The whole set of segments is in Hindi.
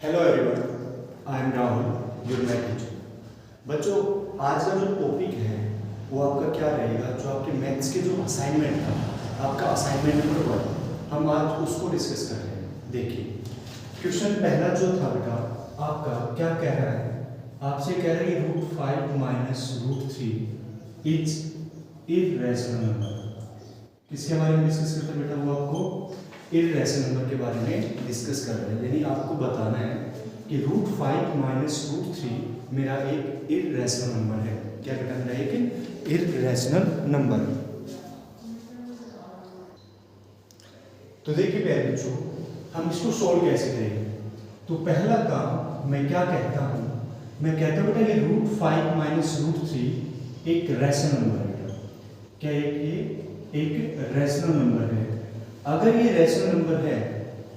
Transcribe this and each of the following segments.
Hello everyone, I am Rahul, your math teacher. बच्चों, आज का जो टॉपिक है वो आपका क्या रहेगा? जो आपके मैथ्स के जो असाइनमेंट था, आपका असाइनमेंट नंबर 1, हम आज उसको डिस्कस कर रहे हैं। देखिए, क्वेश्चन पहला जो था बेटा आपका क्या कह रहा है? आपसे कह रहा है कि √5 माइनस √3 इज इर्रेशनल नंबर। किसके बारे में डिस्कस करते हैं बेटा? वो आपको इर्रेशनल नंबर के बारे में डिस्कस कर रहे हैं। यानी आपको बताना है कि √5 माइनस √3 मेरा एक इर्रेशनल नंबर है। क्या बेटा? मेरा एक इर्रेशनल नंबर। तो देखिए प्यारे बच्चों, हम इसको सोल्व कैसे करेंगे? तो पहला काम मैं क्या कहता हूँ, मैं कहता हूँ बेटा कि √5 माइनस √3 एक रैशनल नंबर है बेटा। क्या एक रैशनल नंबर है। अगर ये रैशनल नंबर है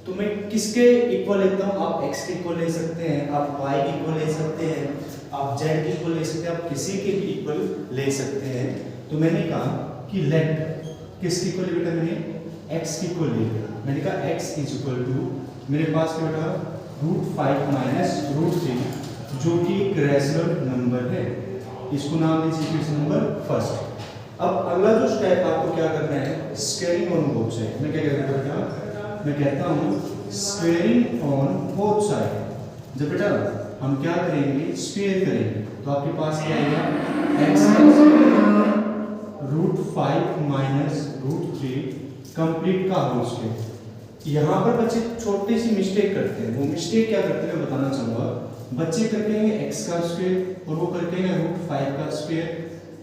तो मैं किसके इक्वल लेता हूँ? आप x के इक्वल ले सकते हैं, आप y के इक्वल ले सकते हैं, आप z के इक्वल ले सकते हैं, आप किसी के भी इक्वल ले सकते हैं। तो मैंने कहा कि लेट किसके इक्वल बेटा? मैंने x के इक्वल लिया। मैंने कहा x इज इक्वल टू मेरे पास क्या बेटा? √5 माइनस √3 जो कि एक रैशनल नंबर है। इसको नाम दीजिए इक्वेशन नंबर फर्स्ट। अब अगला जो स्टेप आपको क्या करना है? Squaring on both side. मैं क्या कहता हूँ? मैं कहता हूँ स्क्वायरिंग ऑन बोथ साइड। जब बेटा हम क्या करेंगे? स्क्वायर करेंगे तो आपके पास क्या आएगा? x √5 माइनस √3 कंप्लीट का होल स्क्वायर। यहाँ पर बच्चे छोटी सी मिस्टेक करते हैं। वो मिस्टेक क्या करते हैं मैं बताना चाहूँगा। बच्चे करते हैं x का स्क्वायर और वो करते हैं √5 का स्क्वायर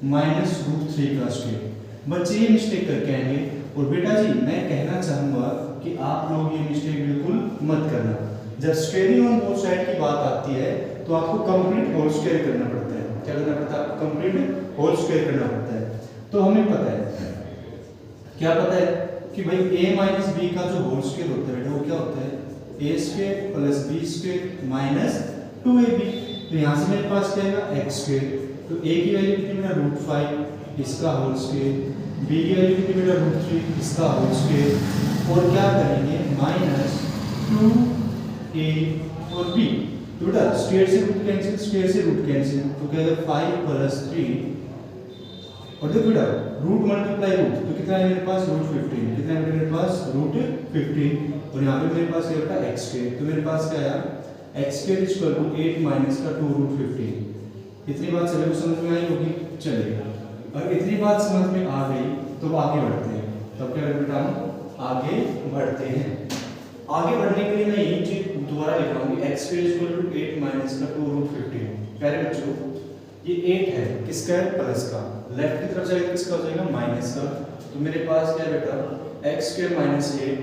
माइनस √3 का स्क्वायर। बच्चे ये मिस्टेक करके आएंगे। और बेटा जी मैं कहना चाहूँगा कि आप लोग ये मिस्टेक बिल्कुल मत करना। जब स्क्वायरिंग ऑन बोथ साइड की बात आती है तो आपको कंप्लीट होल स्क्वायर करना पड़ता है। क्या करना पड़ता है? आपको कंप्लीट होल स्क्वायर करना पड़ता है। तो हमें पता है, क्या पता है कि भाई a माइनस बी का जो होल स्क्वायर होता है बेटा वो क्या होता है? a square plus b square minus 2ab। तो यहाँ से मेरे पास क्या आएगा? x square. तो a की वैल्यू कितनी बेटा? √5 इसका होल स्क्वायर, b की वैल्यू कितनी बेटा? √3 इसका होल स्क्वायर। और क्या करेंगे? माइनस 2a और b। तो बेटा स्क्वायर से रूट कैंसिल, स्क्वायर से रूट कैंसिल, तो क्या आएगा? 5 प्लस 3। और देखो बेटा रूट मल्टीप्लाई रूट, तो कितना है मेरे पास? √15। कितना है मेरे पास? √15। और यहाँ पे मेरे पास क्या बेटा? x square. तो मेरे पास क्या आया? x square is equal to 8 minus का 2√15। इतनी बात सभी को समझ में आई होगी। चलिए, अगर इतनी बात समझ में आ गई तो आगे बढ़ते हैं। तब क्या करें बेटा? हम आगे बढ़ते हैं। आगे बढ़ने के लिए मैं यही चीज दोबारा लिख रहा हूँ कि x square is equal to 8 minus का 2√15। प्यारे बच्चों, ये 8 है किसका है? प्लस का। लेफ्ट की तरफ जाएगा किसका हो जाएगा? माइनस का। तो मेरे पास क्या है बेटा? x स्क्वायर माइनस 8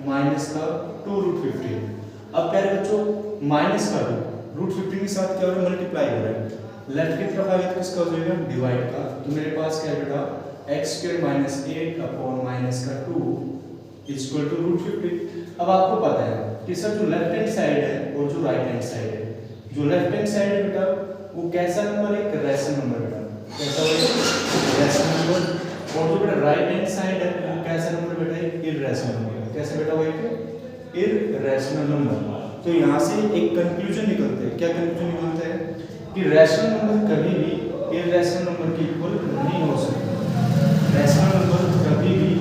माइनस का 2√15। अब प्यारे बच्चों माइनस का √15 के साथ क्या हो रहा है? मल्टीप्लाई हो रहा है। लेफ्ट की तरफ आएगा तो किसका हो जाएगा? डिवाइड का। तो मेरे पास क्या है बेटा? x square minus 8 upon minus का 2 इज इक्वल टू √15। अब आपको पता है कि सर जो लेफ्ट हैंड साइड है और जो राइट हैंड साइड है, जो लेफ्ट हैंड साइड है बेटा वो कैसा नंबर है? एक रैशनल नंबर बेटा। कैसा है? Rational number. और जो बेटा राइट हैंड साइड है वो कैसा नंबर बेटा? एक इररेशनल नंबर। कैसे बेटा? वो एक इररेशनल नंबर। तो यहाँ से एक कंक्लूजन निकलता है। क्या कंक्लूजन निकलता है? कि रैशनल नंबर कभी भी इररेशनल नंबर के इक्वल नहीं हो सकता। रैशनल नंबर कभी भी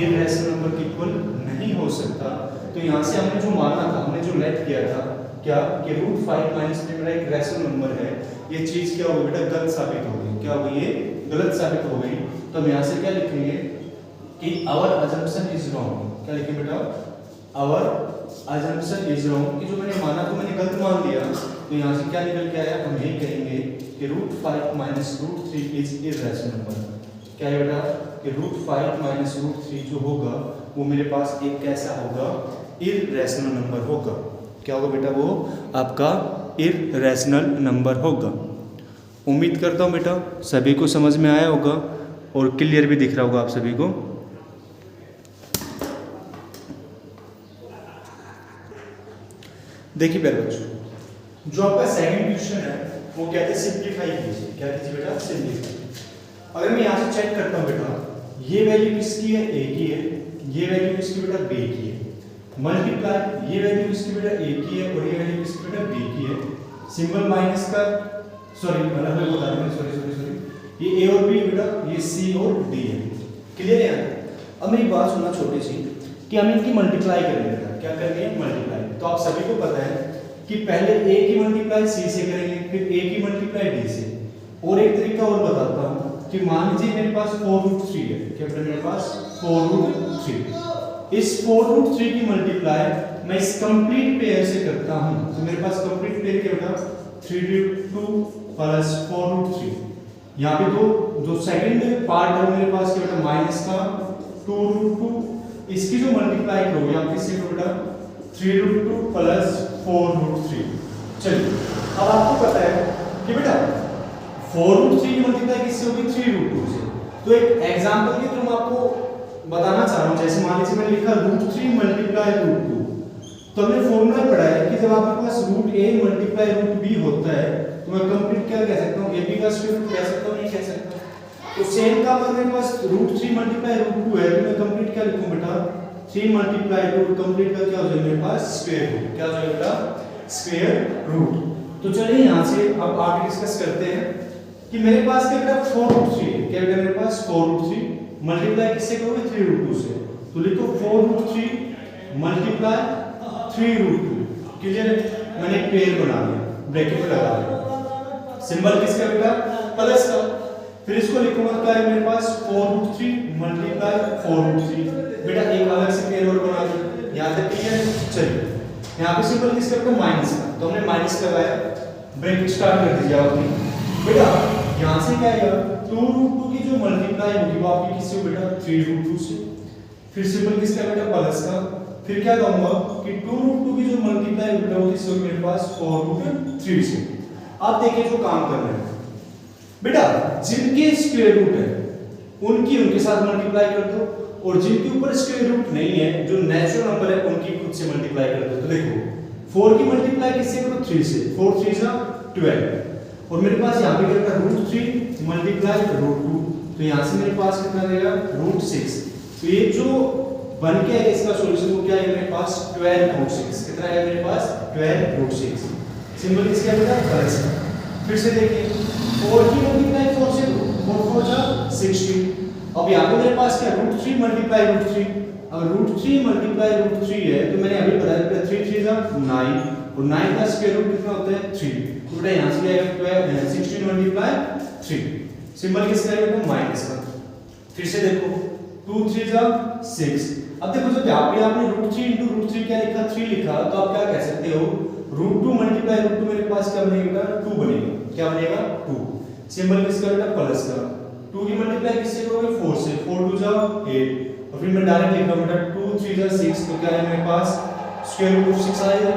इररेशनल नंबर के इक्वल नहीं हो सकता। तो यहाँ से हमने जो माना था, हमने जो लेट किया था क्या कि √5 माइनस मेरा एक रैशनल नंबर है, ये चीज क्या होगी बेटा? गलत साबित हो गई। क्या होगी? ये गलत साबित हो गई। तो हम यहाँ से क्या लिखेंगे कि आवर अजम्पशन इज रॉन्ग। क्या लिखेंगे बेटा? आवर अजम्पशन इज रॉन्ग, कि जो मैंने माना तो मैंने गलत मान लिया। तो यहाँ से क्या निकल के आया? हम यही कहेंगे कि √5 माइनस √3 इज इररेशनल नंबर। क्या है बेटा? कि √5 माइनस √3 जो होगा वो मेरे पास एक कैसा होगा? इररेशनल नंबर होगा। क्या होगा बेटा? वो आपका इररेशनल नंबर होगा। उम्मीद करता हूँ बेटा सभी को समझ में आया होगा और क्लियर भी दिख रहा होगा आप सभी को। देखिए प्यारे बच्चों, जो आपका सेकंड क्वेश्चन है वो कहते हैं सिंप्लीफाई कीजिए। क्या कीजिए बेटा? सिंप्लीफाई। अगर मैं यहाँ से चेक करता हूँ बेटा, ये वैल्यू किसकी है? a की है। ये वैल्यू किसकी बेटा? b की है। मल्टीप्लाई, ये वैल्यू किसकी बेटा ए की है और ये वैल्यू किसकी बेटा बी की है। सिंबल माइनस का, सॉरी मतलब मैं बता रहा हूँ, सॉरी ये ए और बी बेटा, ये सी और डी है। क्लियर है यार? अब मेरी बात सुनना छोटी सी, कि हमें इनकी मल्टीप्लाई करनी है। क्या करनी है? मल्टीप्लाई। तो आप सभी को पता है कि पहले ए की मल्टीप्लाई सी से करेंगे, फिर ए की मल्टीप्लाई डी से। और एक तरीका और बताता हूँ कि मान लीजिए मेरे पास 4√3 है। क्या मेरे पास 4√3, इस 4√3 की मल्टीप्लाई मैं इस कंप्लीट पेयर से करता हूँ। तो मेरे पास कंप्लीट पेयर क्या होगा? 3√2 प्लस 4√3। यहाँ पे तो जो सेकंड पार्ट है मेरे पास क्या होगा? माइनस का 2√2, इसकी जो मल्टीप्लाई करोगे आप किससे करोगे? 3√2 प्लस 4√3। चलिए अब आपको पता है कि बेटा 4√3 की मल्टीप्लाई किससे होगी? 3√2 से। तो एक एग्जांपल के थ्रू मैं आपको बताना चाह रहा हूं। जैसे मान लीजिए मैंने लिखा √3 मल्टीप्लाई √2, तो हमने फॉर्मूला पढ़ा है कि जब आपके पास √a मल्टीप्लाई √b होता है तो मैं कंप्लीट क्या कह सकता हूं? ab का स्क्वायर रूट कह सकता हूं, नहीं कह सकता? तो सेम का अगर मेरे पास √3 मल्टीप्लाई √2 है तो मैं कंप्लीट क्या लिखूं बेटा? 3 मल्टीप्लाई √2 कंप्लीट का क्या हो जाएगा मेरे पास? Square root. क्या हो जाएगा बेटा? Square root. तो चलिए यहां से अब आगे डिस्कस करते हैं कि मेरे पास क्या बेटा 4√3 है। क्या बेटा मेरे पास 4√3 मल्टीप्लाई किससे करोगे? 3√2 से। तो लिखो 4√3 मल्टीप्लाई 3√2। क्लियर है? मैंने एक पेयर बना दिया, ब्रैकेट लगा दिया। सिंबल किसका बेटा? प्लस का। फिर इसको लिखूंगा क्या है मेरे पास? 4√3 मल्टीप्लाई 4√3। बेटा एक अलग से पेयर और बना दो। यहां तक क्लियर है? चलिए यहां पे सिंबल किसका बेटा? माइनस का। तो हमने माइनस लगाया, ब्रैकेट स्टार्ट कर दीजिए अपनी। बेटा यहां से क्या आएगा? 2√2 की जो मल्टीप्लाई होगी वो आपकी किससे हो बेटा? 3√2 से। फिर सिंबल किसका बेटा? प्लस का। फिर क्या कहूंगा कि 2√2 की जो मल्टीप्लाई बेटा वो किससे होगी मेरे पास? 4√3 से। अब देखिए जो काम करना है बेटा, जिनके स्क्वायर रूट है उनकी उनके साथ मल्टीप्लाई कर दो, और जिनके ऊपर स्क्वायर रूट नहीं है, जो नेचुरल नंबर है, उनकी खुद से मल्टीप्लाई कर दो। तो देखो 4 की मल्टीप्लाई किससे करो? 3 से। 4 3 जा 12, और मेरे पास यहाँ पे क्या √3 मल्टीप्लाई √2, तो यहाँ से मेरे पास कितना देगा? √6। तो ये जो बन के है इसका सॉल्यूशन वो क्या है मेरे पास? 12√6। कितना है मेरे पास? 12√6। सिंबल किसका बेटा? प्लस का। फिर से देखिए 4 की मल्टीप्लाई 4 से 4 4 जा 16। अब यहाँ पे मेरे पास क्या? √3 मल्टीप्लाई √3। अब √3 मल्टीप्लाई √3 है तो मैंने अभी बताया 3 3 जा 9, और 9 का स्क्वायर रूट कितना होता है? 3। तो बेटा यहाँ से क्या आएगा? 16 मल्टीप्लाई 3। सिंबल किसका है बेटा? माइनस का। फिर से देखो 2 3 जा 6। अब देखो जब यहाँ पे आपने √3 into √3 क्या लिखा? 3 लिखा, तो आप क्या कह सकते हो? √2 मल्टीप्लाई √2 मेरे पास क्या बनेगा? 2 बनेगा। क्या बनेगा? 2। सिंबल किसका बेटा? प्लस का। 2 की मल्टीप्लाई किससे करोगे? 4 से। 4 2 जा 8, और फिर मैं डायरेक्ट लिख रहा हूं बेटा 2 3 जा 6, तो क्या है मेरे पास? स्क्वायर रूट ऑफ 6 आएगा।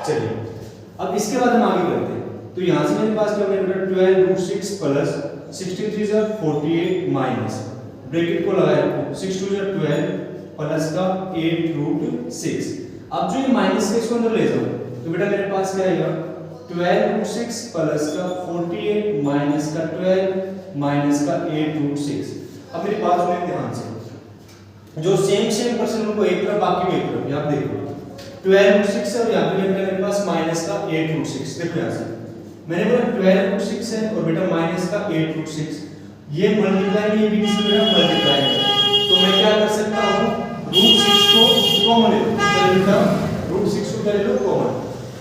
चलिए अब इसके बाद हम आगे बढ़ते हैं। तो यहां से मेरे पास क्या बनेगा बेटा? 12√6 प्लस 16 3 जा 48 माइनस, ब्रैकेट को लगाए रखो, 6 2 जा 12 प्लस का 8√6। अब जो ये माइनस है इसको अंदर ले जाओ, तो बेटा मेरे पास क्या आएगा? 12√6 प्लस का 48 माइनस का 12 माइनस का 8√6। अब मेरी बात सुनिए ध्यान से, जो सेम पर्सन उनको एक तरफ बाकी एक तरफ। यहाँ देखो 12√6 है और यहाँ पे मेरे पास माइनस का 8√6। देखो यहाँ से मैंने बोला 12√6 है और बेटा माइनस का 8√6, ये मल्टीप्लाई नहीं, ये भी किसी तरह मल्टीप्लाई है। तो मैं क्या कर सकता हूँ? √6 को कॉमन ले लो। चलो बेटा √6 को कर लो कॉमन।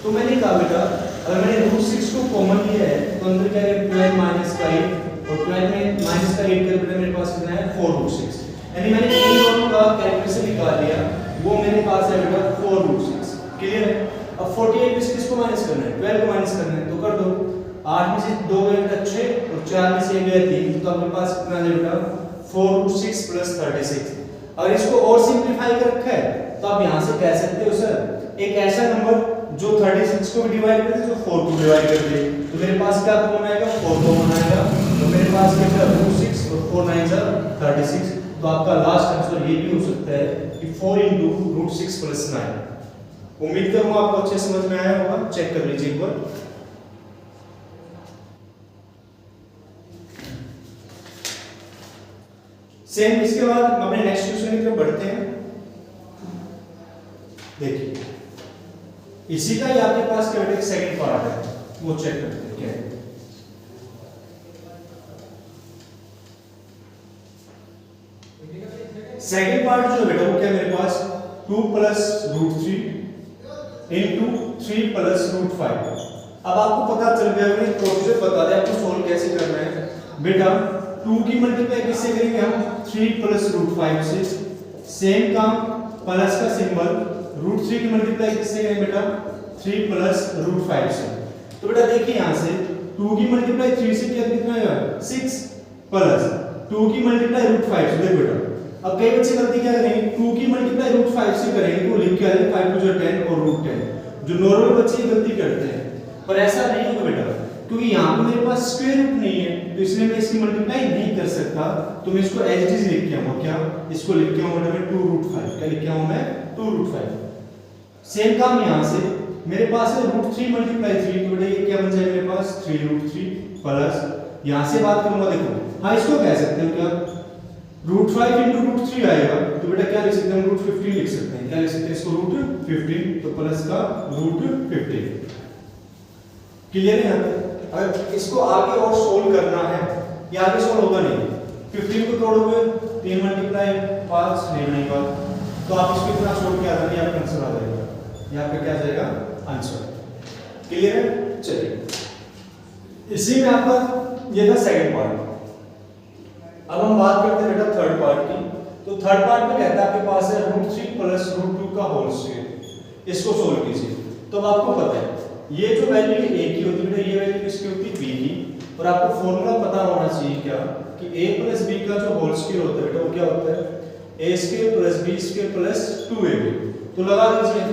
तो मैंने कहा बेटा अगर मैंने √6 को कॉमन लिया है तो अंदर क्या है? 12 माइनस का 8, और 12 में माइनस का 8 कर बेटा मेरे पास कितना है? 4√6। यानी मैंने इन दोनों का कैलकुलेशन निकाल लिया, वो मेरे पास है बेटा 4√6। क्लियर है? अब 48 में से किसको माइनस करना है? 12 को माइनस करना है, तो कर दो। 8 में से 2 गए बेटा 6, और 4 में से 1 गया 3, तो आपके पास कितना है बेटा? 4√6 प्लस 36। अगर इसको और सिंपलीफाई कर रखा है तो आप यहां से कह सकते हो सर एक ऐसा नंबर जो 36 को भी डिवाइड कर दे, जो 4 को डिवाइड कर दे, तो मेरे पास क्या कॉमन आएगा? 4 कॉमन आएगा। तो मेरे पास क्या है? √6 और 4 9 जा 36। तो आपका लास्ट आंसर ये भी हो सकता है कि 4 into √6 प्लस 9। उम्मीद करूंगा आपको अच्छे समझ में आया होगा। चेक कर लीजिए एक बार। सेम इसके बाद हम अपने नेक्स्ट क्वेश्चन की तरफ बढ़ते हैं। देखिए इसी का ही आपके पास क्या बेटा सेकंड पार्ट है, वो चेक करते हैं क्या है। सेकंड पार्ट जो है बेटा वो क्या है मेरे पास 2 plus root 3 into 3 plus root 5। अब आपको पता चल गया मैंने प्रोसीजर बता दिया आपको सोल्व कैसे करना है बेटा। 2 की मल्टीप्लाई किससे करेंगे हम 3 प्लस रूट 5 से, सेम काम प्लस का सिंबल रूट 3 की मल्टीप्लाई किससे करेंगे बेटा 3 प्लस रूट 5 से। तो बेटा देखिए यहां से 2 की मल्टीप्लाई 3 से कितना आएगा 6 प्लस 2 की मल्टीप्लाई रूट 5 से। देखो बेटा अब कई बच्चे गलती क्या करेंगे 2 की मल्टीप्लाई रूट 5 से करेंगे तो लिख के आएंगे 5 टू 10 और रूट 10, जो नॉर्मल बच्चे गलती करते हैं। पर ऐसा नहीं होगा बेटा क्योंकि यहाँ पे मेरे पास स्क्वायर रूट नहीं है तो इसलिए मैं इसकी मल्टीप्लाई नहीं कर सकता, तो मैं इसको एज इट इज लिख के आऊंगा। क्या इसको लिख के आऊंगा मैं 2 रूट 5। क्या लिख के आऊंगा मैं 2 रूट 5। सेम काम यहाँ से मेरे पास है रूट 3 मल्टीप्लाई 3 तो बेटा ये क्या बन जाएगा मेरे पास 3 रूट 3 प्लस यहाँ से बात करूंगा देखो हाँ इसको कह सकते हैं क्या रूट 5 इंटू रूट 3 आएगा तो बेटा क्या लिख सकते हैं रूट 15 लिख सकते हैं। क्या लिख सकते हैं इसको रूट 15 तो प्लस का रूट 15। क्लियर है। अगर इसको आगे और सोल्व करना है ये आगे सोल्व होगा नहीं, 15 को तोड़ोगे 3 मल्टीप्लाई 5 नहीं बनेगा तो आप इसको इतना छोड़ के आ जाएंगे आपका आंसर आ जाएगा। यहाँ पे क्या आ जाएगा आंसर। क्लियर है। चलिए इसी में आपका ये था सेकंड पार्ट। अब हम बात करते हैं बेटा थर्ड पार्ट की। तो थर्ड पार्ट में कहता है आपके पास है रूट 3 प्लस रूट 2 का होल स्क्वायर, इसको सोल्व कीजिए। तो अब आपको पता है ये जो वैल्यू a की होती है ये वैल्यू किसकी होती है b की, और आपको फॉर्मूला पता होना चाहिए क्या कि a प्लस b का जो होल स्क्वायर होता है बेटा वो क्या होता है a square plus b square plus 2ab। तो लगा दीजिए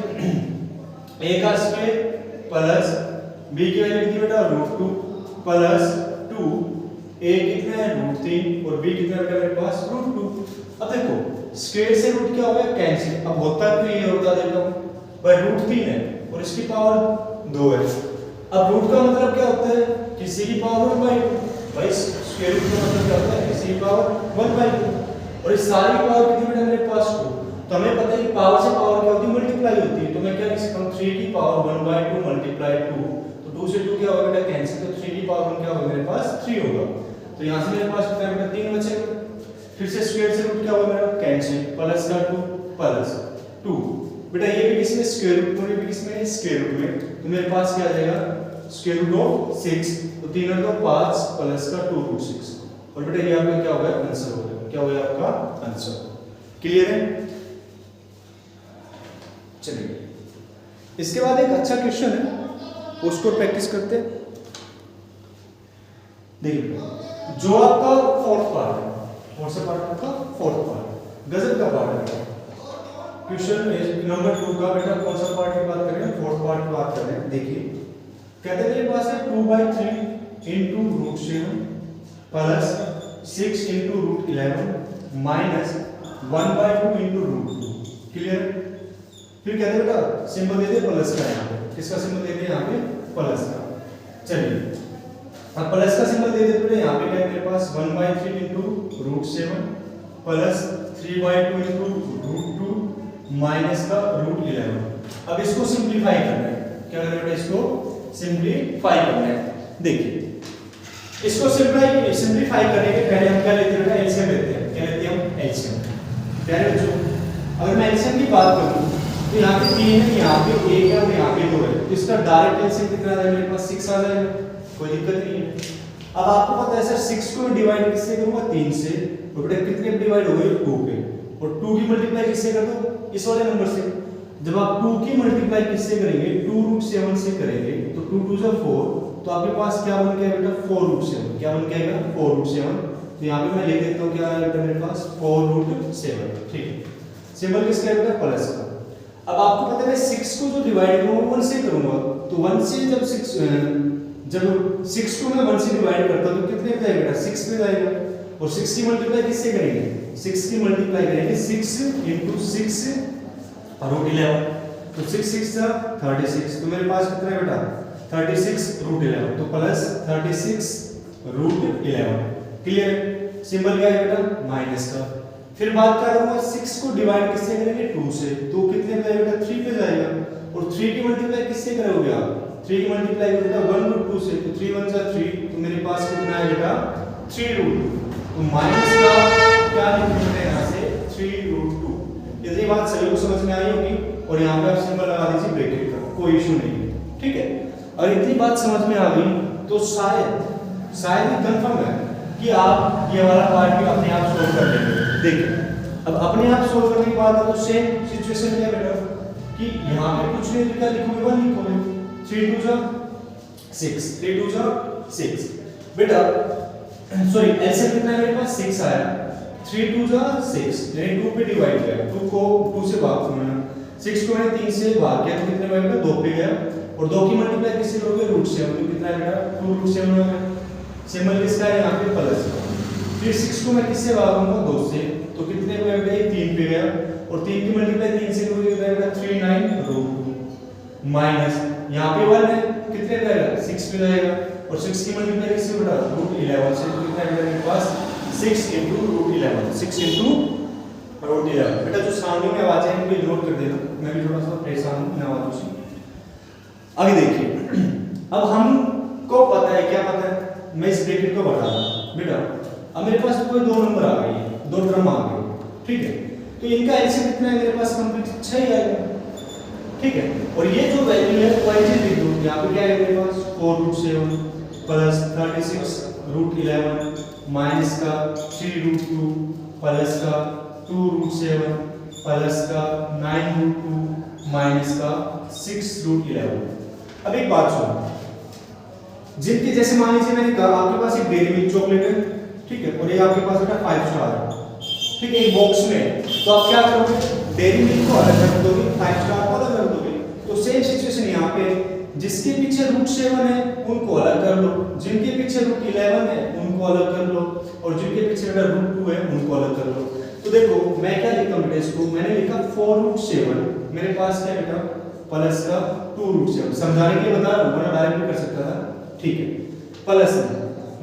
a का स्क्वायर प्लस b की वैल्यू कितनी बेटा रूट 2 प्लस 2 a कितना है रूट 3 और b कितना बेटा मेरे पास रूट 2। अब देखो स्क्वायर से रूट क्या हो गया कैंसिल। अब होता तो ये होता देता हूं भाई रूट 3 है और इसकी पावर 2 है। अब रूट का मतलब क्या होता है किसी की पावर 1/2 भाई स्क्वायर रूट का मतलब क्या होता है किसी की पावर 1/2 और इस सारी पावर कितनी बेटा मेरे पास 2। तो हमें पता है कि पावर से पावर क्या होती है मल्टीप्लाई होती है। तो मैं क्या लिख सकता हूं 3 की पावर 1/2 मल्टीप्लाई 2 तो 2 से 2 क्या होगा बेटा कैंसिल तो 3 की पावर 1 क्या होगा मेरे पास 3 होगा। तो यहां से मेरे पास कितना बेटा 3 बचेगा। फिर से स्क्वायर से रूट क्या होगा मेरा कैंसिल प्लस का 2 प्लस 2 बेटा ये भी किसमें स्क्वायर रूट में भी किसमें स्क्वायर रूट में तो मेरे पास क्या आ जाएगा स्क्वायर रूट ऑफ 6 तो 3 और 2 5 प्लस का 2 रूट 6 और बेटा ये आपका क्या होगा आंसर होगा। क्या होगा आपका आंसर। क्लियर है। चलिए इसके बाद एक अच्छा क्वेश्चन है उसको प्रैक्टिस करते हैं। देखिए जो आपका फोर्थ पार्ट है कौन सा पार्ट आपका फोर्थ पार्ट गजब का पार्ट है। क्वेश्चन नंबर 2 का बेटा कौन सा पार्ट की बात कर रहे हैं फोर्थ पार्ट की बात कर रहे हैं। देखिए कहते हैं मेरे पास है 2/3 into root 7 plus 6 into root 11 minus 1/2 into root 2। Clear. फिर कहते हैं बेटा सिंबल दे दे प्लस का, यहाँ पे किसका सिंबल दे दे यहाँ पे प्लस का। चलिए अब प्लस का सिंबल दे देते हैं यहाँ पे क्या है मेरे पास 1/3 into root 7 plus 3/2 into root 2 minus का रूट 11। अब इसको सिंप्लीफाई करना है। क्या करना है इसको सिंप्लीफाई करना है। देखिए इसको सिंप्लीफाई करने के पहले हम क्या लेते हैं बेटा एलसीएम लेते हैं। क्या लेते हैं हम एलसीएम। प्यारे बच्चों अगर मैं एलसीएम की बात करूं तो यहाँ पे 3 है यहाँ पे 1 है और यहाँ पे 2 है तो इसका डायरेक्ट एलसीएम कितना आ जाएगा मेरे पास 6 आ जाएगा। कोई दिक्कत नहीं है। अब आपको पता है सर 6 को डिवाइड किससे करूंगा 3 से तो बेटा कितने डिवाइड हो गए 2 पे और 2 की मल्टीप्लाई किससे कर दो इस वाले नंबर से। जब आप 2 की मल्टीप्लाई किससे करेंगे 2 रूट 7 से करेंगे तो 2 2 4 तो आपके पास क्या बन गया बेटा 4 रूट 7। क्या बन गया 4 रूट 7 तो यहाँ पे मैं लिख देता हूँ क्या बेटा मेरे पास 4 रूट 7। ठीक है सिंबल किसका है बेटा प्लस का। अब आपको पता है 6 को जो डिवाइड करूंगा 1 से करूंगा तो 1 से जब 6 को मैं 1 से डिवाइड करता हूं तो कितने पे जाएगा बेटा 6 पे जाएगा और 6 की मल्टीप्लाई किससे करेंगे 6 की मल्टीप्लाई करेंगे 6 into 6 रूट 11 तो 6 6 जा 36 तो मेरे पास कितना है बेटा 36 रूट 11 तो प्लस 36 रूट 11। क्लियर। सिंबल क्या है बेटा माइनस का फिर बात क्या करूंगा 6 को डिवाइड किससे करेंगे 2 से, तो कितने पे जाएगा 3 पे जाएगा, और 3 की मल्टीप्लाई किससे करोगे आप 3 की मल्टीप्लाई करोगे 1/2 से, तो 3 1 जा 3, तो मेरे पास कितना आएगा 3√2, तो माइनस का क्या लिखते हैं यहाँ से 3√2। यदि बात सभी को समझ में आई होगी, और यहाँ पे आप सिंबल लगा दीजिए ब्रैकेट का, कोई इशू नहीं है, ठीक है। और इतनी बात समझ में आ गई तो शायद ही कंफर्म है कि आप ये वाला पार्ट भी अपने आप सोल्व कर लेंगे। देखिए अब अपने आप सोल्व करने की बात है तो सेम सिचुएशन क्या बेटा कि यहाँ पे कुछ नहीं लिखा, लिखोगे 1 लिखोगे, 3 2 जा 6, 3 2 जा 6 बेटा, सॉरी एलसीएम कितना है मेरे पास 6 आया, 3 2 जा 6, यानी 2 पे डिवाइड किया, 2 को 2 से भाग किया, 6 को मैंने 3 से भाग किया तो कितने पे आएगा 2 पे गया, और 2 की मल्टीप्लाई किससे करोगे √7, तो कितना है बेटा 2√7 हो गया, सिंबल किसका है यहाँ पे प्लस का, फिर 6 को मैं किससे भागूंगा 2 से, तो कितने पे गया 3 पे गया, और 3 की मल्टीप्लाई 3 से करोगे कितना आएगा 39√2 माइनस यहाँ पे 1 है कितने पे आएगा 6 पे जाएगा, और 6 की मल्टीप्लाई किससे बेटा √11 से, तो कितना आएगा मेरे पास 6 √11, 6 √11। बेटा जो साउंडिंग में आवाजें हैं इनको इग्नोर कर देना, मैं भी थोड़ा सा परेशान हूं इन आवाजों से। आगे देखिए अब हमको पता है, क्या पता है, मैं इस ब्रैकेट को बढ़ा रहा हूं बेटा, अब मेरे पास कोई 2 नंबर आ गए, 2 टर्म आ गए, ठीक है, तो इनका एलसीएम कितना है मेरे पास कंप्लीट 6 ही आएगा, ठीक है, और ये जो वैल्यू है वो ऐसे लिख दो, यहाँ पे क्या है मेरे पास 4√7 प्लस 36√11 माइनस का 3√2 प्लस का 2√7 प्लस का 9√2 माइनस का 6√11। अब एक बात सुनो, जिनके जैसे मान लीजिए मैंने कहा आपके पास एक डेयरी मिल्क चॉकलेट है, ठीक है, और ये आपके पास बेटा 5 स्टार है, ठीक है, एक बॉक्स में, तो आप क्या करोगे डेयरी मिल्क को अलग कर दोगे, 5 स्टार को अलग कर दोगे, तो सेम सिचुएशन यहाँ पे जिसके पीछे √7 है उनको अलग कर लो, जिनके पीछे √11 है उनको अलग कर लो, और जिनके पीछे बेटा √2 है उनको अलग कर लो। तो देखो मैं क्या लिखता हूँ बेटा, इसको मैंने लिखा 4√7, मेरे पास क्या बेटा प्लस का 2√7, समझाने के लिए बता रहा हूँ, वरना डायरेक्ट भी कर सकता था, ठीक है, प्लस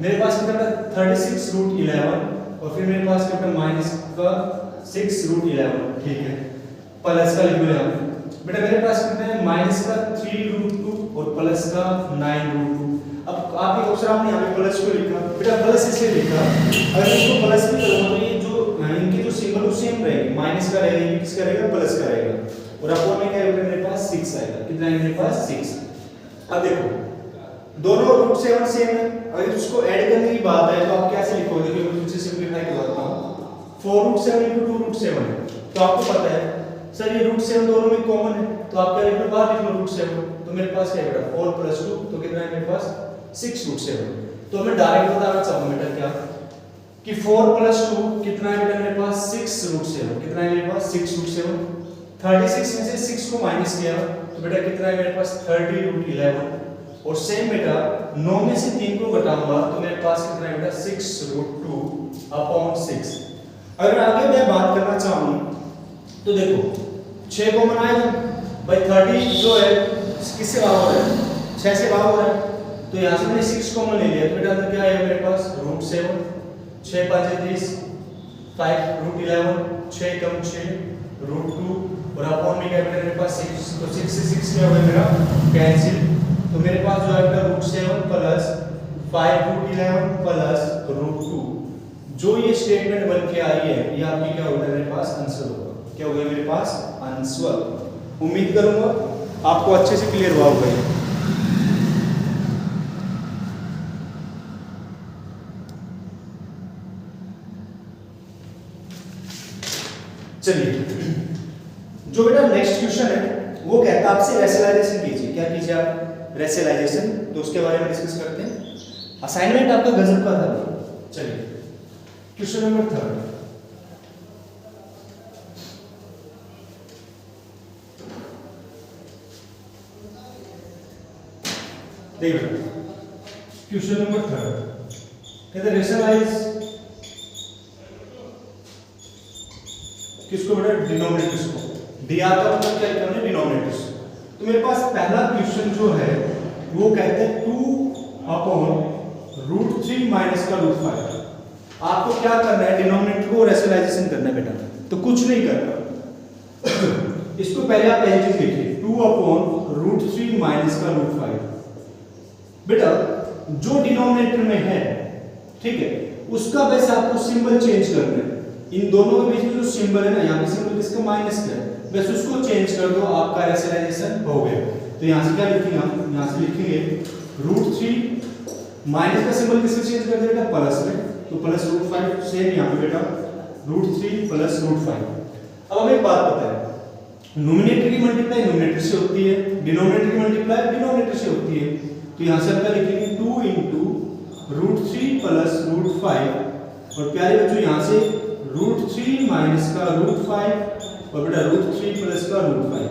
मेरे पास कितना था 36√11, और फिर मेरे पास कितना माइनस का 6√11, ठीक है, प्लस का लिख लो यहाँ पे बेटा, मेरे पास कितना है माइनस का 3√2 और प्लस का 9√2। अब आप एक ऑप्शन आपने यहाँ पे प्लस को लिखा बेटा, प्लस इसलिए लिखा, अगर इसको प्लस भी करूँगा तो ये जो इनके जो सिंबल सेम रहेंगे, माइनस का रहेगा, ये किसका रहेगा प्लस का रहेगा, और अपॉन में क्या होगा मेरे पास 6 आएगा, कितना है मेरे पास 6। अब देखो दोनों √7 सेम है, अगर उसको ऐड करने की बात है तो आप कैसे लिखोगे, देखो मैं तुमसे सिंपलीफाई करवाता हूं, 4√7 * 2√7 है, तो आपको पता है सर ये √7 दोनों में कॉमन है, तो आप क्या लिख लो बाहर लिख लो √7, तो मेरे पास क्या बेटा 4 + 2, तो कितना है मेरे पास 6√7। तो मैं डायरेक्ट बताना चाहूंगा बेटा क्या कि 4 + 2 कितना है बेटा मेरे पास 6√7, कितना है मेरे पास 6√7, 36 में से 6 को माइनस किया तो बेटा कितना है मेरे पास 30√11, और सेम बेटा 9 में से 3 को घटाऊंगा तो मेरे पास कितना है बेटा 6√2/6। अगर आगे मैं बात करना चाहूं तो देखो 6 कॉमन आएगा भाई, 30 जो है किससे भाग हो रहा है 6 से भाग हो रहा है, तो यहाँ से मैंने 6 कॉमन ले लिया, तो बेटा अंदर क्या आएगा मेरे पास √7, 6 × 5 = 30, 5√11, 6 कम 6 √2, और अपॉन में क्या बेटा मेरे पास 6, तो 6 से 6 क्या होगा मेरा कैंसिल, तो मेरे पास जो है √7 + 5√11 + √2, जो ये स्टेटमेंट बन के आई है ये आपकी क्या होगा मेरे पास आंसर होगा, क्या होगा मेरे पास आंसर। उम्मीद करूंगा आपको अच्छे से क्लियर हुआ होगा ये। चलिए जो बेटा नेक्स्ट क्वेश्चन है वो कहता है आपसे रेशनलाइजेशन कीजिए, क्या कीजिए आप रेशनलाइजेशन, तो उसके बारे में डिस्कस करते हैं। असाइनमेंट आपका गजब का था। चलिए क्वेश्चन नंबर 3, देखिए क्वेश्चन नंबर 3 कहते हैं रेशनलाइज किसको बेटा डिनोमिनेटर्स को, दिया था मतलब क्या लिखा हमने डिनोमिनेटर्स। तो मेरे पास पहला क्वेश्चन जो है वो कहते हैं 2/√3 - का √5। आपको क्या करना है, डिनोमिनेटर को रेशनलाइजेशन करना है बेटा। तो कुछ नहीं करना इसको पहले आप पहली चीज देखिए, 2/√3 माइनस का √5। बेटा जो डिनोमिनेटर में है, ठीक है, उसका वैसे आपको सिंबल चेंज करना है। इन दोनों के बीच में जो सिंबल है ना, यहाँ पे सिंबल किसका, माइनस का है, बस उसको चेंज कर दो, आपका रेशनलाइजेशन हो गया। तो यहाँ से क्या लिखेंगे हम, यहाँ से लिखेंगे √3 माइनस का सिंबल किससे चेंज कर देगा, प्लस में, तो प्लस √5 सेम यहाँ पे बेटा √3 प्लस √5। अब हमें एक बात पता है, न्यूमरेटर की मल्टीप्लाई न्यूमरेटर से होती है, डिनोमिनेटर की मल्टीप्लाई डिनोमिनेटर से होती है। तो यहाँ से हम क्या लिखेंगे, 2 × √3 प्लस √5, और प्यारे बच्चों यहाँ से √3 माइनस का √5 और बेटा √3 प्लस का √5।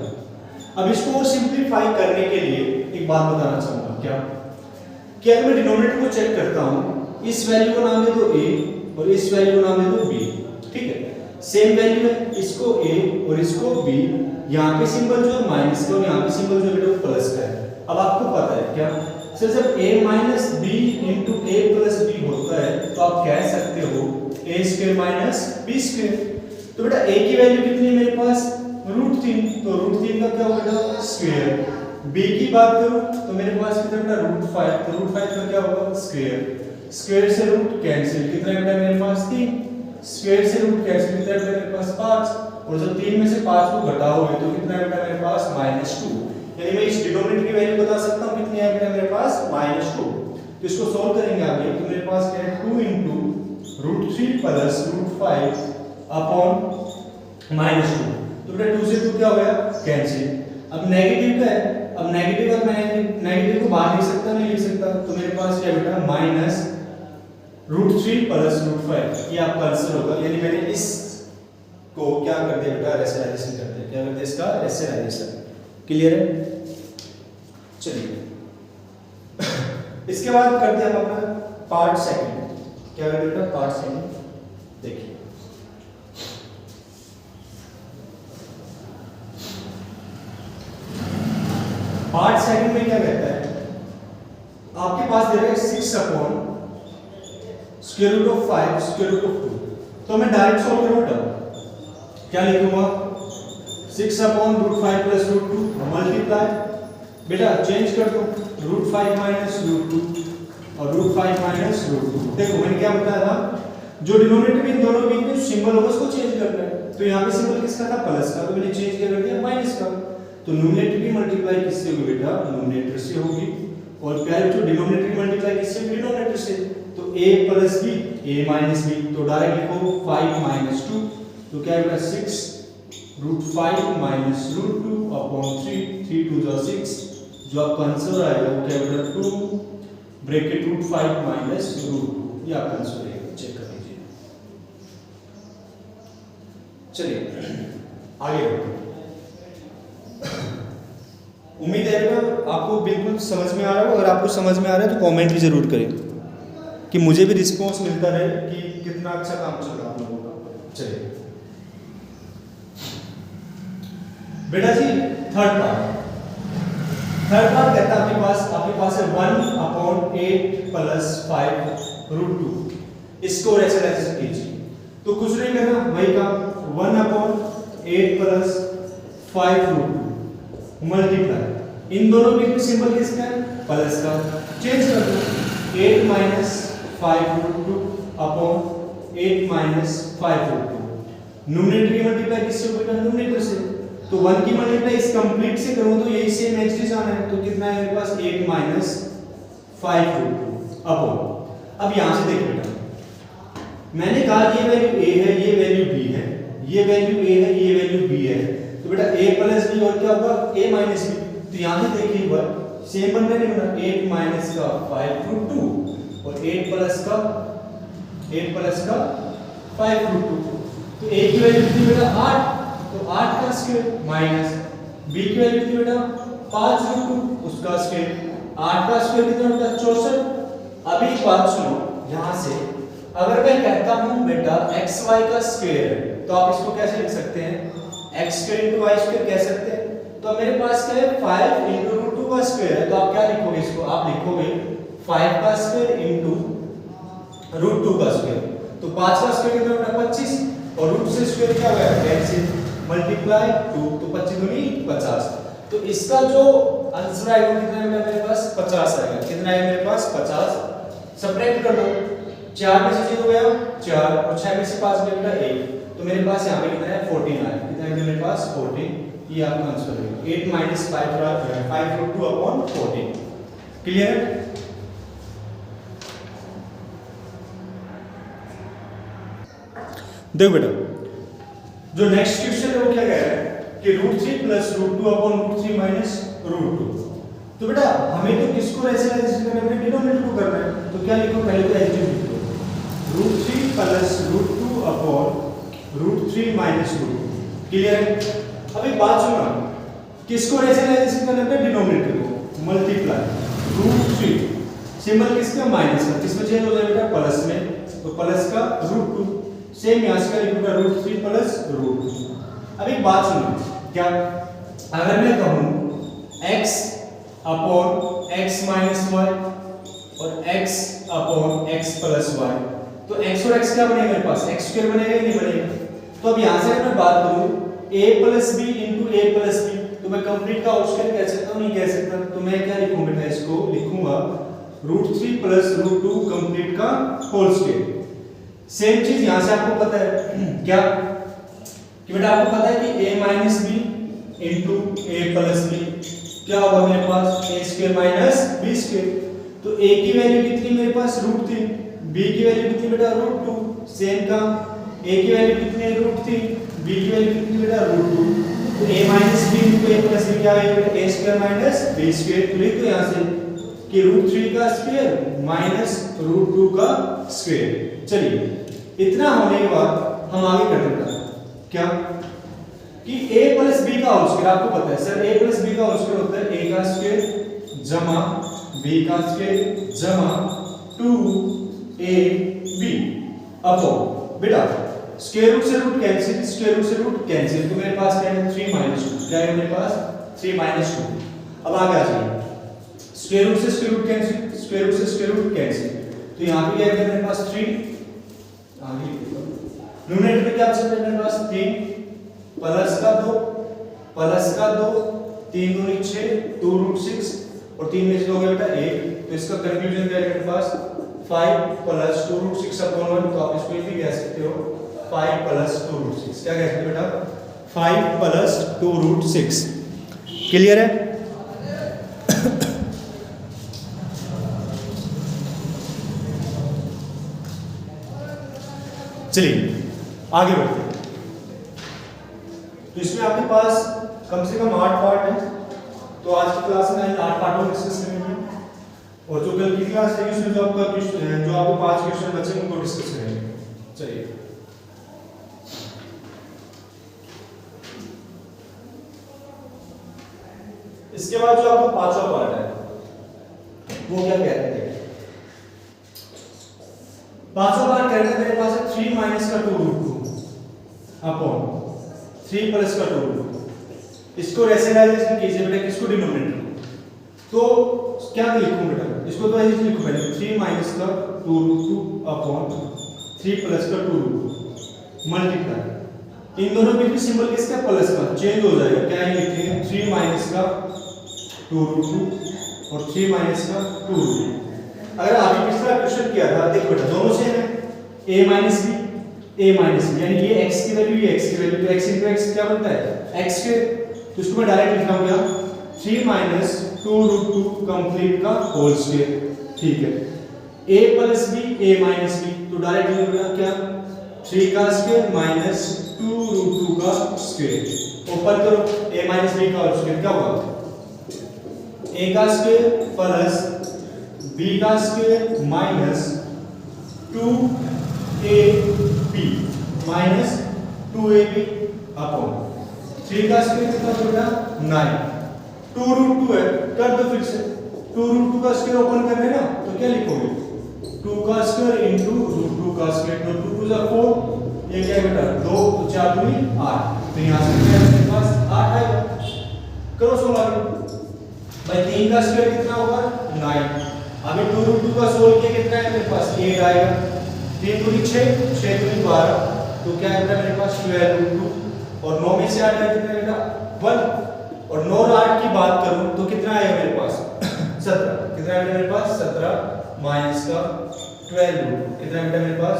अब इसको और सिंप्लीफाई करने के लिए एक बात बताना चाहूंगा, क्या कि अगर मैं डिनोमिनेटर को चेक करता हूं, इस वैल्यू को नाम दे दो a और इस वैल्यू को नाम दे दो b, ठीक है, सेम वैल्यू है, इसको a और इसको b, यहाँ पे सिंबल जो है माइनस का और यहाँ पे सिंबल जो है बेटा प्लस का है। अब आपको पता है क्या सर, जब a minus b into a plus b होता है तो आप कह सकते हो a square minus b square. तो बेटा a की वैल्यू कितनी है मेरे पास, √3, तो √3 का क्या होगा स्क्वायर। b की बात करूं तो मेरे पास कितना बेटा √5, तो √5 का क्या होगा स्क्वायर। स्क्वायर से रूट कैंसिल, कितना बेटा मेरे पास 3, स्क्वायर से रूट कैंसिल, कितना बेटा मेरे पास 5, और जब 3 में से 5 को घटाओगे तो कितना बेटा मेरे पास -2। यानी मैं इस डिनोमिनेटर की वैल्यू बता सकता हूं कितनी है बेटा मेरे पास -2। तो इसको सॉल्व करेंगे आगे, तो मेरे पास क्या है 2 × √3 प्लस √5 अपॉन -2, तो बेटा 2 से 2 क्या हो गया कैंसिल। अब नेगेटिव का है, अब नेगेटिव का मैं नेगेटिव को बाहर लिख सकता नहीं लिख सकता, तो मेरे पास क्या बेटा -√3 प्लस √5, ये आपका आंसर होगा। यानी मैंने इस को क्या कर दिया बेटा, रेशनलाइजेशन कर दिया, क्या कर दिया इसका रेशनलाइजेशन। क्लियर है, चलिए इसके बाद करते हैं हम अपना पार्ट सेकंड। क्या करते हैं पार्ट सेकंड, देखिए पार्ट सेकंड में क्या कहता है, आपके पास दे रहा है 6/√5 √2। तो मैं डायरेक्ट सॉल्व करूंगा, क्या लिखूंगा 6/√5 प्लस √2 मल्टीप्लाई, बेटा चेंज कर दो √5 माइनस √2 और √5 माइनस √2। देखो मैंने क्या बताया था, जो डिनोमिनेटर इन दोनों के बीच में सिंबल होगा उसको चेंज करना है। तो यहाँ पे सिंबल किसका था, प्लस का, तो मैंने चेंज कर दिया माइनस का। तो न्यूमरेटर की मल्टीप्लाई किससे होगी बेटा, न्यूमरेटर से होगी, और प्यारे जो डिनोमिनेटर की मल्टीप्लाई किससे होगी, डिनोमिनेटर से। तो a plus b a minus b, तो डायरेक्ट लिखो 5 - 2, तो क्या होगा 6√5 माइनस √2 अपॉन 3, 3 2 6, जो आपका आंसर आएगा वो क्या बेटा 2 ब्रैकेट √5 माइनस √2, ये आपका आंसर आएगा, चेक कर लीजिए। चलिए आगे बढ़ते हैं। उम्मीद है आपको बिल्कुल समझ में आ रहा हो, अगर आपको समझ में आ रहा है तो कमेंट भी जरूर करें कि मुझे भी रिस्पॉन्स मिलता रहे कि कितना अच्छा काम चल रहा है आप लोगों का। चलिए बेटा जी थर्ड पार्ट कहता है आपके पास है 1/8 प्लस 5 √2, इसको रेशनलाइजेशन कीजिए। तो कुछ नहीं करना, वही काम 1/8 प्लस 5 √2 मल्टीप्लाई, इन दोनों के बीच सिंबल किसका है, प्लस का, चेंज कर दो 8 माइनस 5 √2 अपॉन 8 माइनस 5 √2। न्यूमरेटर की मल्टीप्लाई किससे होगी, न्यूमरेटर से। तो 1 की मल्टीप्लाई इस कंप्लीट से करूं तो यही सेम एक्सटेंशन आना है, तो कितना है मेरे पास 8 माइनस 5 √2 अपॉन। अब यहां से देखो बेटा, मैंने कहा ये वैल्यू a है, ये वैल्यू b है, ये वैल्यू a है, ये वैल्यू b है, तो बेटा a प्लस b और क्या होगा a माइनस b। तो यहां से देखिए एक बार सेम बन रहा है नहीं बना, 8 माइनस का 5 √2 और 8 प्लस का 5 √2। तो a की वैल्यू कितनी बेटा 8, तो 8 का स्क्वायर माइनस b की वैल्यू कितनी बेटा 5 √2 उसका स्क्वायर, 8 का स्क्वायर कितना बेटा 64। अब एक बात सुनो, यहां से अगर मैं कहता हूं बेटा xy का स्क्वायर है, तो आप इसको कैसे लिख सकते हैं, x² × y² कह सकते हैं। तो मेरे पास क्या है 5 × √2 का स्क्वायर है, तो आप क्या लिखोगे इसको, आप लिखोगे 5 का स्क्वायर × √2 का स्क्वायर। तो 5 का स्क्वायर कितना होगा 25 और रूट से स्क्वायर क्या होगा कैंसिल मल्टीप्लाई 2 तो 25 दूनी 50। तो इसका जो आंसर आएगा कितना आएगा मेरे पास 50 आएगा। कितना आएगा मेरे पास 50। सब्ट्रैक्ट कर दो 4 में से 0 गया 4 और 6 में से 5 गया बेटा 1 तो मेरे पास यहाँ पे कितना है 14 आया। कितना है मेरे पास 14 ये आपका आंसर है 8 - 5/2/14 क्लियर। देखो बेटा जो नेक्स्ट क्वेश्चन है वो क्या कह रहा है कि √3 + √2/√3 - √2। तो बेटा हमें तो किसको रेशनलाइजेशन करना है डिनोमिनेटर को करना है तो क्या लिखो पहले तो एच लिखो √3 + √2/√3 - √2 क्लियर है। अब एक बात सुनो किसको रेशनलाइजेशन करना है डिनोमिनेटर को मल्टीप्लाई √3 सिंबल किसका माइनस का किसमें चेंज हो जाएगा बेटा प्लस में तो प्लस का √2 सेम यहां से लिखूंगा √3 + √2। अब एक बात सुनो क्या अगर मैं कहूं x upon x minus y और x upon x plus y तो x और x क्या बनेगा मेरे पास x स्क्वायर बनेगा कि नहीं बनेगा। तो अब यहां से अगर मैं बात करूं a plus b into a plus b तो मैं कंप्लीट का होल स्क्वायर कह सकता हूं नहीं कह सकता। तो मैं क्या लिखूंगा बेटा इसको लिखूंगा √3 + √2 कंप्लीट का होल स्क्वायर। सेम चीज यहां से आपको पता है क्या कि बेटा आपको पता है कि a minus b into a plus b क्या होगा मेरे पास a square minus b square. तो a की वैल्यू कितनी मेरे पास √3 b की वैल्यू कितनी बेटा √2 सेम का a की वैल्यू कितनी है √3 b की वैल्यू कितनी बेटा √2 तो a minus b into a plus b क्या आएगा बेटा a square minus b square. तो लिख दो यहां से कि √3 का स्क्वायर माइनस √2 का स्क्वायर। चलिए इतना होने के बाद हम आगे कर देते हैं क्या कि a + b का होल स्क्वायर आपको पता है सर a + b का होल स्क्वायर होता है a का स्क्वायर जमा b का स्क्वायर जमा 2ab अपॉन बेटा स्क्वायर रूट से रूट कैंसिल तो मेरे पास क्या है 3 - 2 क्या है मेरे पास 3 - 2। अब आगे आ जाइए स्क्वायर रूट से स्क्वायर रूट कैंसिल तो यहां पे क्या है मेरे पास 3 आगे न्यूमरेटर में क्या बचा मेरे पास 3 प्लस का 2 3 दूनी 6 2√6 और 3 में से 2 गया बेटा 1 तो इसका कंक्लूजन क्या है मेरे पास 5 + 2√6/1 तो आप इसको भी कह सकते हो 5 + 2√6 क्या कह सकते हो बेटा 5 + 2√6 क्लियर है। चलिए आगे बढ़ते हैं। तो इसमें आपके पास कम से कम 8 पार्ट है तो आज की क्लास में 8 पार्टों में डिस्कस करेंगे और जो कल की क्लास है उसमें जो आपको 5 क्वेश्चन बचे उनको डिस्कस करेंगे। चलिए इसके बाद जो आपका 5वां पार्ट है वो क्या कहते हैं 5वां पार्ट कहते हैं मेरे पास है 3 - का 2√2 अपॉन 3 + का 2√2 इसको रेशनलाइजेशन कीजिए बेटा किसको डिनोमिनेटर तो क्या लिखूं बेटा इसको तो ऐसे लिखूं पहले 3 - का 2√2 अपॉन 3 + का 2√2 मल्टीप्लाई इन दोनों में सिंबल किसका प्लस का चेंज हो जाएगा क्या है लिखेंगे 3 - का 2√2 और 3 - का 2√2। अगर आपने पिछला क्वेश्चन किया था देखो बेटा दोनों सेम है a - b यानी ये x की वैल्यू ये x की वैल्यू तो x * x क्या बनता है x स्क्वायर तो इसको मैं डायरेक्ट लिख रहा हूं क्या 3 - 2√2 कंप्लीट का होल स्क्वायर ठीक है a + b तो डायरेक्ट लिख रहा क्या 3 का स्क्वायर माइनस 2√2 का स्क्वायर ऊपर करो a - b का होल स्क्वायर क्या होगा a का स्क्वायर प्लस b का square minus 2ab minus 2ab upon 3 का स्क्वायर कितना होगा 9 2√2 है कर दो फिर से 2√2 का स्क्वायर ओपन करने ना तो क्या लिखोगे 2 का स्क्वायर इंटू √2 का स्क्वायर तो 2 * 4 ये क्या है बेटा 2 तो 4 दूनी 8 तो यहां से क्या है मेरे पास 8 आएगा करो 16 भाई 3 का स्क्वायर कितना होगा 9 अभी 2√2 का सोल्व किया कितना है मेरे पास 8 आएगा 3 दूनी 6, 6 दूनी 12, तो क्या है मेरे पास 12√2, और 9 में से 8 गया कितना बेटा 1, और 9 और 8 की बात करूं तो कितना आएगा मेरे पास 17, कितना है मेरे पास 17 माइनस का 12√2, कितना है बेटा मेरे पास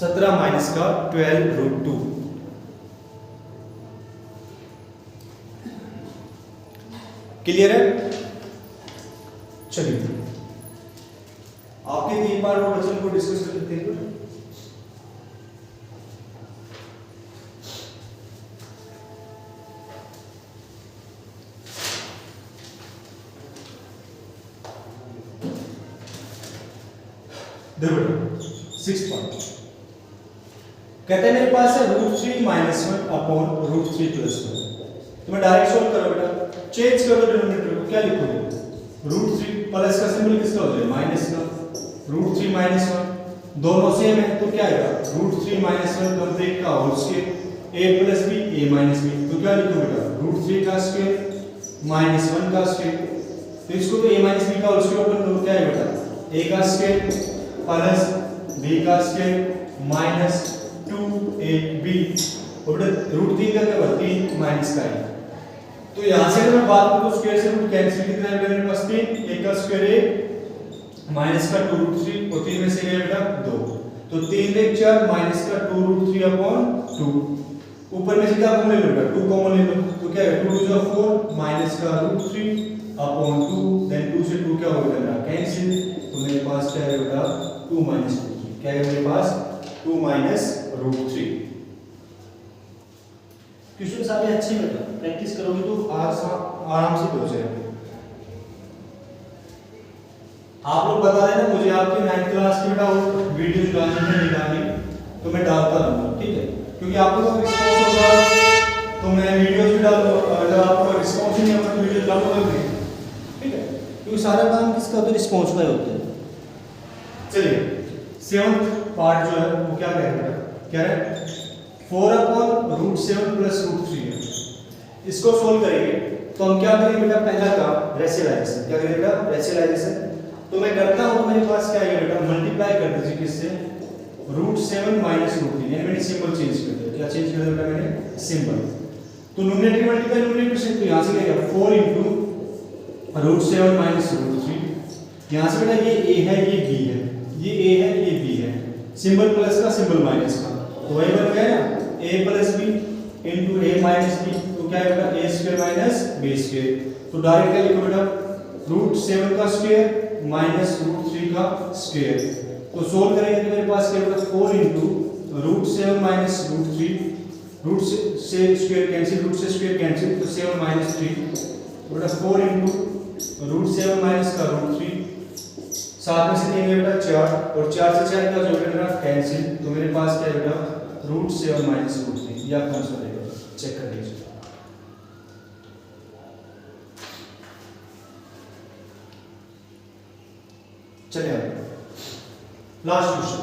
17 माइनस का 12√2। क्लियर है? चलिए आपके 3 पार्ट और बच्चों को डिस्कस कर लेते हैं। देखो 6 पॉइंट कहते हैं मेरे पास है √3 - 1 अपॉन √3 + 1, तो मैं डायरेक्ट सॉल्व करो बेटा, चेंज करो डिनोमिनेटर को, क्या लिखोगे √3 प्लस का सिंबल किसका हो जाए माइनस का, √3 - 1 दोनों सेम है तो क्या आएगा √3 - 1 कंप्लीट का whole square a + b a - b, तो क्या लिखोगे बेटा √3 का स्क्वायर -1 का स्क्वायर, तो इसको तो a - b का होल स्क्वायर ओपन करो, क्या है बेटा a का स्क्वायर प्लस b का स्क्वायर माइनस 2ab, और √3 का क्या होगा 3 माइनस का है, तो यहां से अगर मैं बात करूं तो स्क्वायर से रूट कैंसिल, कितना है मेरे पास 3, 1 का स्क्वायर 1 माइनस का 2√3, और 3 में से गया बेटा 2, तो 3 1 4 माइनस का 2√3 अपॉन 2, ऊपर में से क्या कॉमन ले लो बेटा 2 कॉमन ले लो, तो क्या है 2 2 4 माइनस का √3 अपॉन 2, देन 2 से 2 क्या हो जाएगा कैंसिल, तो मेरे पास क्या है बेटा 2 - √3, क्या है मेरे पास 2 - √3। क्वेश्चन सारे अच्छे बेटा प्रैक्टिस करोगे तो आराम से हो जाएगा। आप लोग बता देना मुझे आपके 9th क्लास की बेटा वीडियो डालनी है नहीं डालनी, तो मैं डालता रहूंगा, ठीक है, क्योंकि आप लोगों का रिस्पांस होगा तो मैं वीडियोस भी डालूंगा, अगर आपका रिस्पांस नहीं होगा तो वीडियो डालूंगा नहीं, ठीक है, क्योंकि सारा काम किसका होता है रिस्पांस का होता है। चलिए 7th पार्ट जो है वो क्या कह रहा है, क्या है 4/√7 + √3 है, इसको सोल्व करेंगे तो हम क्या करेंगे बेटा पहला काम रेशियोलाइजेशन, क्या करेंगे बेटा रेशियोलाइजेशन, तो मैं करता हूं मेरे पास क्या है बेटा मल्टीप्लाई कर दीजिए किससे √7 - √3, यानी मैंने सिंबल चेंज कर दिया, क्या चेंज कर दिया बेटा मैंने सिंबल, तो न्यूमरेटर मल्टीप्लाई न्यूमरेटर से, तो यहां से क्या आएगा 4 * √7 - √3, यहां से बेटा ये a है ये b है, ये a है ये b है, सिंबल प्लस का सिंबल माइनस का, तो वही बन गया ना a + b * a - b, तो क्या है बेटा a² - b², तो डायरेक्ट क्या लिखो बेटा √7 का स्क्वायर माइनस √3 का स्क्वायर, तो सोल्व करेंगे तो मेरे पास क्या होगा 4 * √7 - √3, रूट से स्क्वायर कैंसिल, रूट से स्क्वायर कैंसिल, तो 7 - 3, तो बेटा 4 * √7 माइनस का √3, 7 में से 3 बेटा 4, और 4 से 4 का जो बेटा कैंसिल, तो मेरे पास क्या है बेटा √7 - √3, ये आपका आंसर रहेगा, चेक कर लीजिए। चलिए आगे लास्ट क्वेश्चन,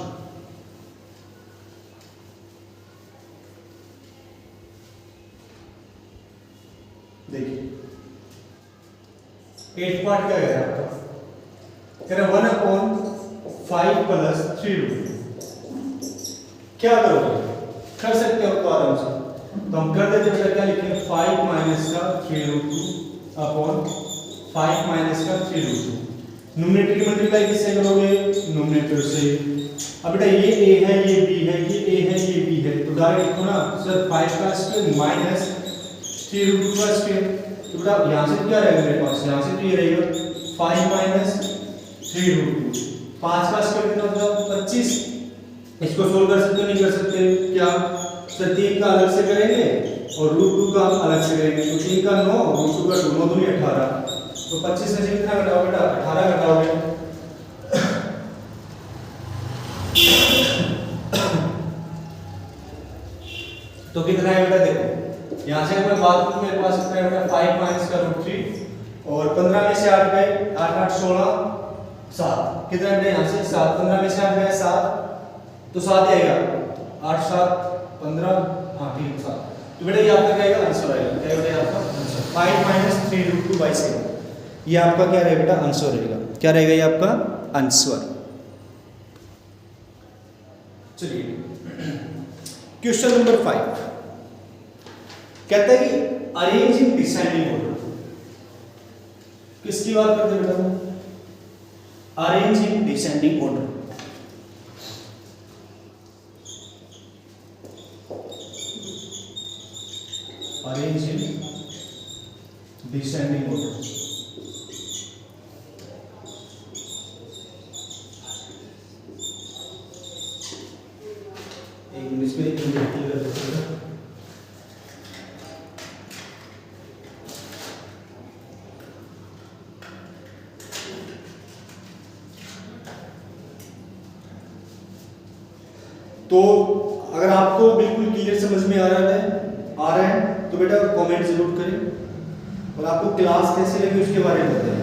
देखिए 8th पार्ट क्या है आपका, कह रहा 1/5 + 3√2, क्या करोगे कर सकते हो तो आराम से, तो हम कर देते बेटा क्या लिखेंगे 5 माइनस का 3√2 अपॉन 5 माइनस का 3√2, न्यूमरेटर की मल्टीप्लाई किससे करोगे न्यूमरेटर से, अब बेटा ये a है ये b है, ये a है ये b है, तो डायरेक्ट लिखो ना सर 5 का स्क्वायर माइनस 3√2 का स्क्वायर, तो बेटा यहाँ से क्या रहेगा मेरे पास, यहाँ से तो ये रहेगा 5 माइनस 3√2, 5 का स्क्वायर कितना होता है 25, इसको सोल्व कर सकते हो नहीं कर सकते, क्या सर 3 का अलग से करेंगे और √2 का अलग से करेंगे, तो 3 का 9 √2 का 2 9 18, तो 25 में से कितना घटाओगे बेटा 18 घटाओगे, तो कितना है बेटा देखो यहाँ से अगर मैं बात करूं मेरे पास कितना है बेटा 5 माइनस का √3, और 15 में से 8 गए 8 8 16 7, कितना है बेटा यहाँ से 7, 15 में से 8 गए 7, तो 7 आएगा 8 7 15, हाँ ठीक 7, तो बेटा ये आपका क्या आएगा आंसर आएगा, क्या बेटा आपका आंसर 5 माइनस 3√2/7, ये आपका क्या रहेगा बेटा आंसर रहेगा, क्या रहेगा ये आपका आंसर। चलिए क्वेश्चन नंबर 5 कहता है कि अरेंज इन डिसेंडिंग ऑर्डर। किसकी बात करते हैं बेटा? Arrange in descending order. Arrange in descending order. English में तो अगर आपको बिल्कुल क्लियर समझ में आ रहा है तो बेटा कमेंट जरूर करें और आपको क्लास कैसे लगी उसके बारे में बताएं।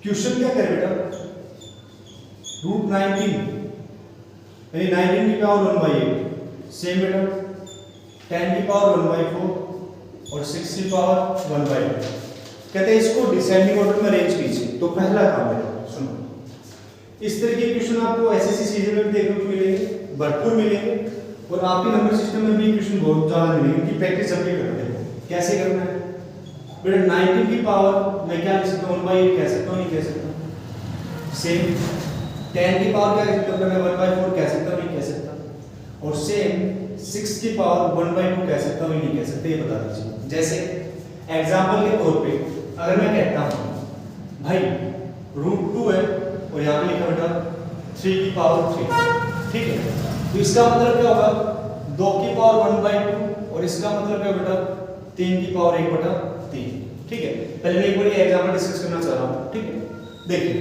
क्वेश्चन क्या करे बेटा? रूट 19 यानी 19 की पावर 1/8 सेम बेटा 10 की पावर 1/4 और 6 की पावर 1/2। कहते हैं इसको डिसेंडिंग ऑर्डर में अरेंज कीजिए। तो पहला काम बेटा सुनो, इस तरह के क्वेश्चन आपको एसएससी सीजी में भी देखने को मिलेंगे, भरपूर मिलेंगे और आपके नंबर सिस्टम में भी क्वेश्चन बहुत ज्यादा मिलेंगे। उनकी प्रैक्टिस अभी करते हैं कैसे करना है बेटा। 19 की पावर मैं क्या लिख सकता हूँ? 1/8 कह सकता हूँ, नहीं कह सकता? सेम 10 की पावर क्या कह सकता हूँ? मैं 1/4 कह सकता हूँ, नहीं कह सकता? और सेम 6 की पावर 1/2 कह सकता हूँ, नहीं कह सकते? ये बता दीजिए। जैसे एग्जाम्पल के तौर पे अगर मैं कहता हूँ भाई रूट 2 है और यहाँ पे लिखा बेटा 3 की पावर 3, ठीक है? तो इसका मतलब क्या होगा? 2 की पावर 1/2 और इसका मतलब क्या बेटा? 3 की पावर 1/3, ठीक है? पहले मैं एक बार ये एग्जांपल डिस्कस करना चाह रहा हूँ, ठीक है? देखिए